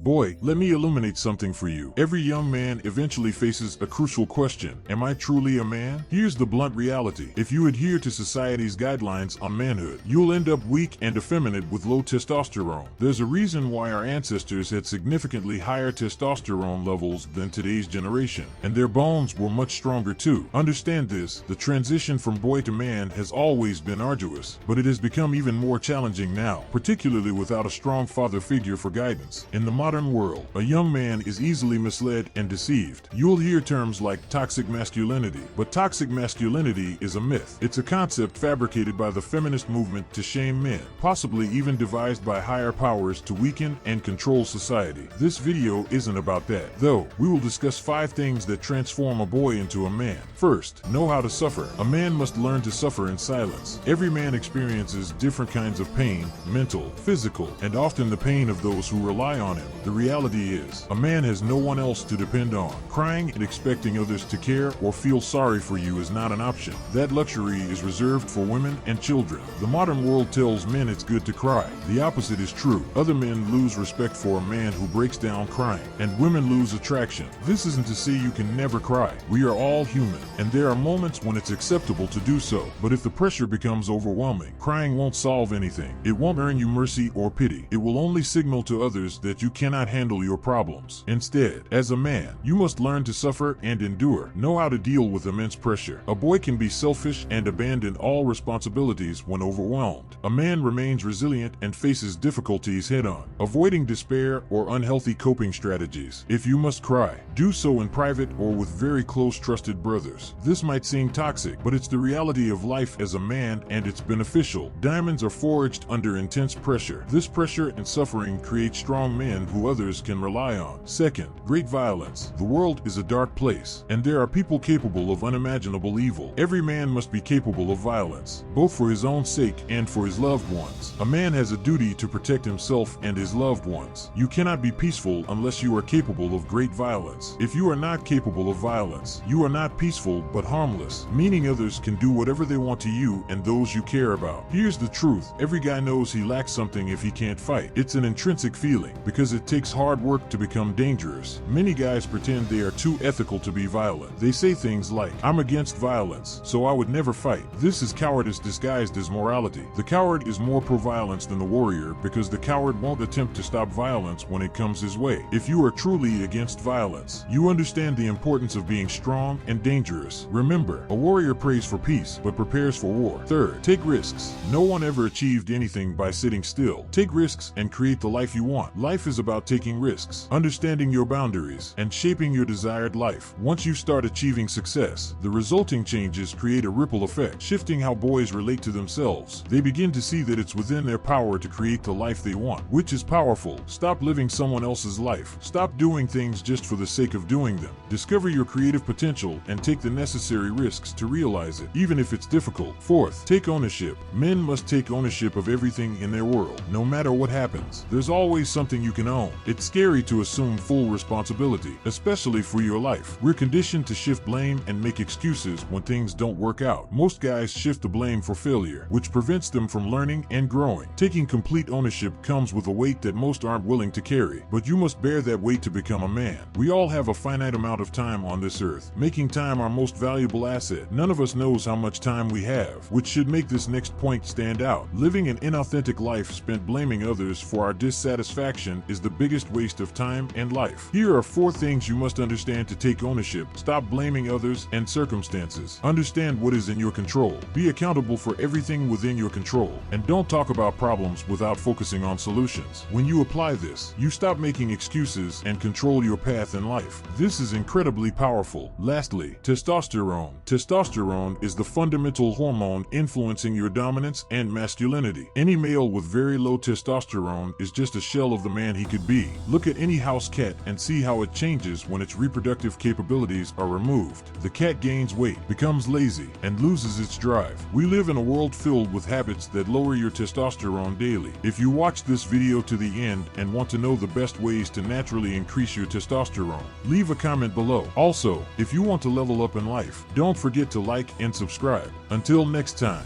Boy, let me illuminate something for you. Every young man eventually faces a crucial question. Am I truly a man? Here's the blunt reality. If you adhere to society's guidelines on manhood, you'll end up weak and effeminate with low testosterone. There's a reason why our ancestors had significantly higher testosterone levels than today's generation, and their bones were much stronger too. Understand this, the transition from boy to man has always been arduous, but it has become even more challenging now, particularly without a strong father figure for guidance. In the modern world, a young man is easily misled and deceived. You'll hear terms like toxic masculinity, but toxic masculinity is a myth. It's a concept fabricated by the feminist movement to shame men, possibly even devised by higher powers to weaken and control society. This video isn't about that, though. We will discuss 5 things that transform a boy into a man. First, know how to suffer. A man must learn to suffer in silence. Every man experiences different kinds of pain, mental, physical, and often the pain of those who rely on him. The reality is, a man has no one else to depend on. Crying and expecting others to care or feel sorry for you is not an option. That luxury is reserved for women and children. The modern world tells men it's good to cry. The opposite is true. Other men lose respect for a man who breaks down crying, and women lose attraction. This isn't to say you can never cry. We are all human, and there are moments when it's acceptable to do so. But if the pressure becomes overwhelming, crying won't solve anything. It won't earn you mercy or pity. It will only signal to others that you cannot handle your problems. Instead, as a man, you must learn to suffer and endure. Know how to deal with immense pressure. A boy can be selfish and abandon all responsibilities when overwhelmed. A man remains resilient and faces difficulties head-on, avoiding despair or unhealthy coping strategies. If you must cry, do so in private or with very close trusted brothers. This might seem toxic, but it's the reality of life as a man, and it's beneficial. Diamonds are forged under intense pressure. This pressure and suffering create strong men who others can rely on. Second, great violence. The world is a dark place, and there are people capable of unimaginable evil. Every man must be capable of violence, both for his own sake and for his loved ones. A man has a duty to protect himself and his loved ones. You cannot be peaceful unless you are capable of great violence. If you are not capable of violence, you are not peaceful but harmless, meaning others can do whatever they want to you and those you care about. Here's the truth. Every guy knows he lacks something if he can't fight. It's an intrinsic feeling, because it takes hard work to become dangerous. Many guys pretend they are too ethical to be violent. They say things like, "I'm against violence, so I would never fight." This is cowardice disguised as morality. The coward is more pro-violence than the warrior, because the coward won't attempt to stop violence when it comes his way. If you are truly against violence, you understand the importance of being strong and dangerous. Remember, a warrior prays for peace but prepares for war. Third, take risks. No one ever achieved anything by sitting still. Take risks and create the life you want. Life is about taking risks, understanding your boundaries, and shaping your desired life. Once you start achieving success, the resulting changes create a ripple effect, shifting how boys relate to themselves. They begin to see that it's within their power to create the life they want, which is powerful. Stop living someone else's life. Stop doing things just for the sake of doing them. Discover your creative potential and take the necessary risks to realize it, even if it's difficult. Fourth, take ownership. Men must take ownership of everything in their world. No matter what happens, there's always something you can own. It's scary to assume full responsibility, especially for your life. We're conditioned to shift blame and make excuses when things don't work out. Most guys shift the blame for failure, which prevents them from learning and growing. Taking complete ownership comes with a weight that most aren't willing to carry, but you must bear that weight to become a man. We all have a finite amount of time on this earth, making time our most valuable asset. None of us knows how much time we have, which should make this next point stand out. Living an inauthentic life spent blaming others for our dissatisfaction is the biggest waste of time and life. Here are 4 things you must understand to take ownership. Stop blaming others and circumstances. Understand what is in your control. Be accountable for everything within your control, and don't talk about problems without focusing on solutions. When you apply this, you stop making excuses and control your path in life. This is incredibly powerful. Lastly, testosterone. Testosterone is the fundamental hormone influencing your dominance and masculinity. Any male with very low testosterone is just a shell of the man he could be. Look at any house cat and see how it changes when its reproductive capabilities are removed. The cat gains weight, becomes lazy, and loses its drive. We live in a world filled with habits that lower your testosterone daily. If you watch this video to the end and want to know the best ways to naturally increase your testosterone, leave a comment below. Also, if you want to level up in life, don't forget to like and subscribe. Until next time.